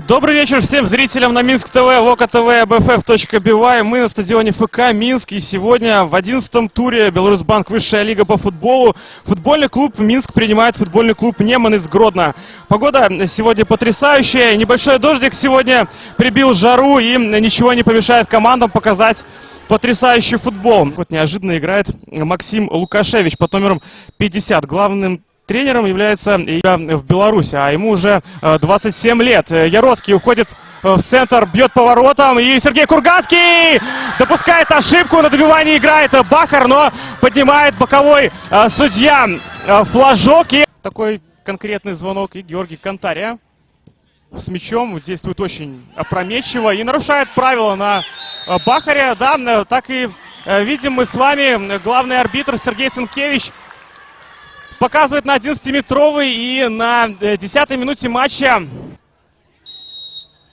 Добрый вечер всем зрителям на Минск ТВ, Лока ТВ, БФФ.BY. Мы на стадионе ФК Минск. И сегодня в 11-м туре Беларусьбанк Высшая лига по футболу. Футбольный клуб Минск принимает футбольный клуб Неман из Гродно. Погода сегодня потрясающая. Небольшой дождик сегодня прибил жару. И ничего не помешает командам показать потрясающий футбол. Вот неожиданно играет Максим Лукашевич под номером 50. Главным тренером является в Беларуси, а ему уже 27 лет. Яроцкий уходит в центр, бьет поворотом, и Сергей Курганский допускает ошибку, на добивании играет Бахар, но поднимает боковой судья флажок. И такой конкретный звонок, и Георгий Кантария с мячом действует очень опрометчиво и нарушает правила на Бахаре. Да, так и видим мы с вами, главный арбитр Сергей Цинкевич показывает на 11-метровый, и на 10-й минуте матча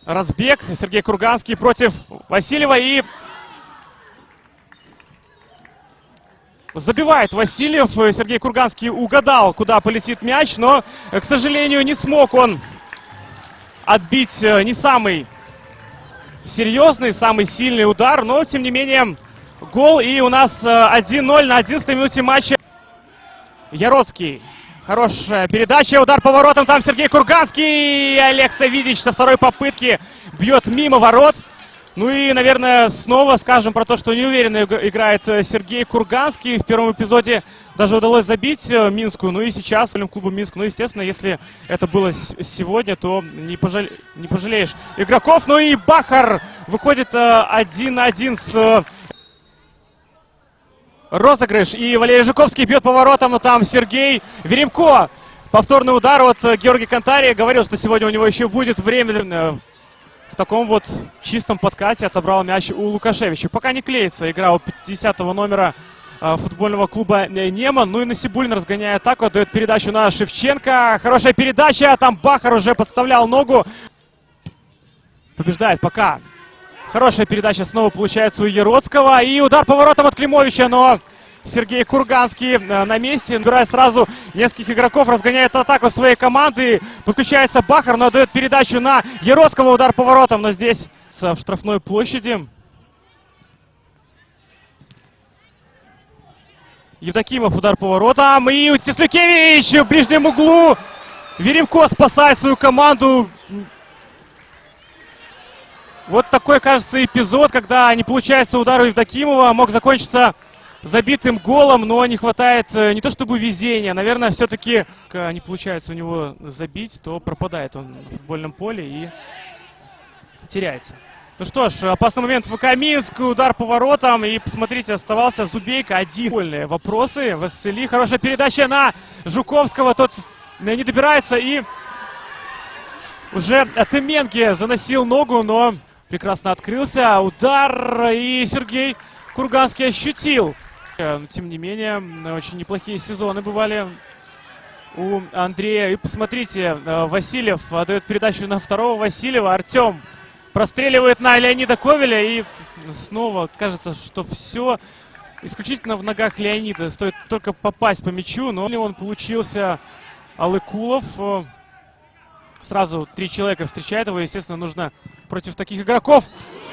разбег Сергей Курганский против Васильева, и забивает Васильев. Сергей Курганский угадал, куда полетит мяч, но, к сожалению, не смог он отбить не самый серьезный, самый сильный удар, но, тем не менее, гол, и у нас 1-0 на 11-й минуте матча. Яроцкий. Хорошая передача, удар поворотом, там Сергей Курганский. Олег Савидич со второй попытки бьет мимо ворот. Ну и, наверное, снова скажем про то, что неуверенно играет Сергей Курганский. В первом эпизоде даже удалось забить Минску, ну и сейчас клубу Минск. Ну, естественно, если это было сегодня, то не пожалеешь игроков. Ну и Бахар выходит 1-1 с розыгрыш, и Валерий Жуковский бьет поворотом, но там Сергей Веремко. Повторный удар от Георгия Кантария. Говорил, что сегодня у него еще будет время. В таком вот чистом подкате отобрал мяч у Лукашевича. Пока не клеится игра у 50-го номера футбольного клуба Неман. Ну и Насибуллин, разгоняя атаку, отдает передачу на Шевченко. Хорошая передача, там Бахар уже подставлял ногу. Побеждает пока. Хорошая передача снова получается у Яроцкого. И удар поворотом от Климовича, но Сергей Курганский на месте. Набирает сразу нескольких игроков, разгоняет атаку своей команды. Подключается Бахар, но отдает передачу на Яроцкого. Удар поворотом, но здесь в штрафной площади. Евдокимов, удар поворотом. И Теслюкевич в ближнем углу. Веремко спасает свою команду. Вот такой, кажется, эпизод, когда не получается удар у Евдокимова. Мог закончиться забитым голом, но не хватает не то чтобы везения. Наверное, все-таки не получается у него забить, то пропадает он в футбольном поле и теряется. Ну что ж, опасный момент ФК Минск. Удар поворотом. И посмотрите, оставался Зубейко один. Футбольные вопросы. Васили. Хорошая передача на Жуковского. Тот не добирается. И уже Теменге заносил ногу, но прекрасно открылся. Удар. И Сергей Курганский ощутил. Тем не менее, очень неплохие сезоны бывали у Андрея. И посмотрите, Васильев отдает передачу на второго Васильева. Артем простреливает на Леонида Ковеля. И снова кажется, что все исключительно в ногах Леонида. Стоит только попасть по мячу. Но он получился Алыкулов. Сразу 3 человека встречает его. Естественно, нужно против таких игроков.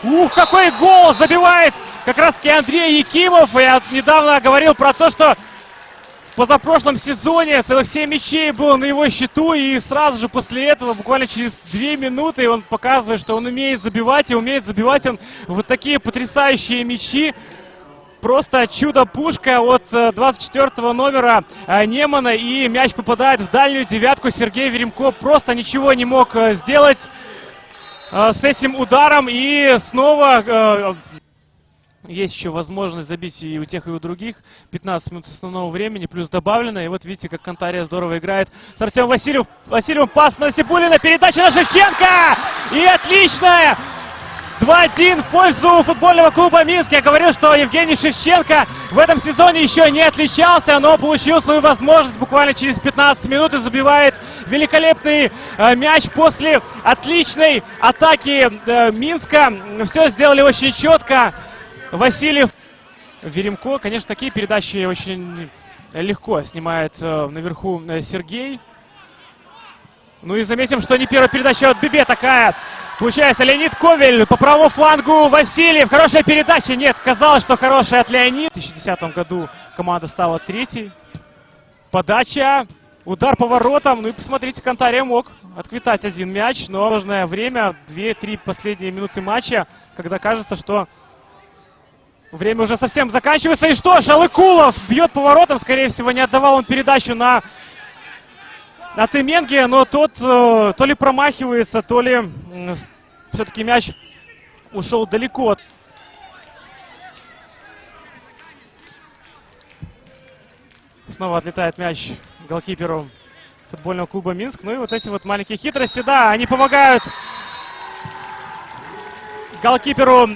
Ух, какой гол! Забивает как раз-таки Андрей Якимов. Я недавно говорил про то, что в позапрошлом сезоне целых 7 мячей было на его счету. И сразу же после этого, буквально через 2 минуты, он показывает, что он умеет забивать. И умеет забивать он вот такие потрясающие мячи. Просто чудо-пушка от 24-го номера Немана. И мяч попадает в дальнюю девятку. Сергей Веремко просто ничего не мог сделать с этим ударом. И снова есть еще возможность забить и у тех, и у других. 15 минут основного времени, плюс добавлено. И вот видите, как Кантария здорово играет с Артемом Васильевым. Пас на Насибуллина, передача на Шевченко. И отличная! 2-1 в пользу футбольного клуба Минск. Я говорил, что Евгений Шевченко в этом сезоне еще не отличался, но получил свою возможность буквально через 15 минут и забивает великолепный мяч после отличной атаки Минска. Все сделали очень четко. Васильев, Веремко. Конечно, такие передачи очень легко снимает наверху Сергей. Ну и заметим, что не первая передача от Бибе такая. Получается, Леонид Ковель по правому флангу, Васильев. Хорошая передача. Нет, казалось, что хорошая от Леонида. В 2010 году команда стала третьей. Подача. Удар по воротам. Ну и посмотрите, Кантария мог отквитать один мяч. Но сложное время. 2-3 последние минуты матча. Когда кажется, что время уже совсем заканчивается. И что? Шалыкулов бьет по воротам. Скорее всего, не отдавал он передачу на Теменге. Но тот то ли промахивается, то ли все-таки мяч ушел далеко. Снова отлетает мяч голкиперу футбольного клуба Минск. Ну и вот эти вот маленькие хитрости, да, они помогают голкиперу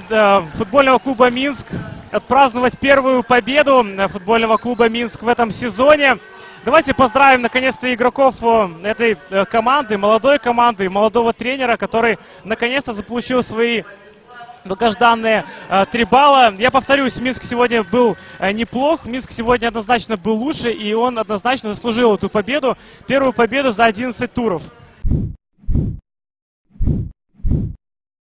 футбольного клуба Минск отпраздновать первую победу футбольного клуба Минск в этом сезоне. Давайте поздравим наконец-то игроков этой команды, молодой команды, молодого тренера, который наконец-то заполучил свои долгожданные 3 балла. Я повторюсь, Минск сегодня был неплох, Минск сегодня однозначно был лучше, и он однозначно заслужил эту победу, первую победу за 11 туров.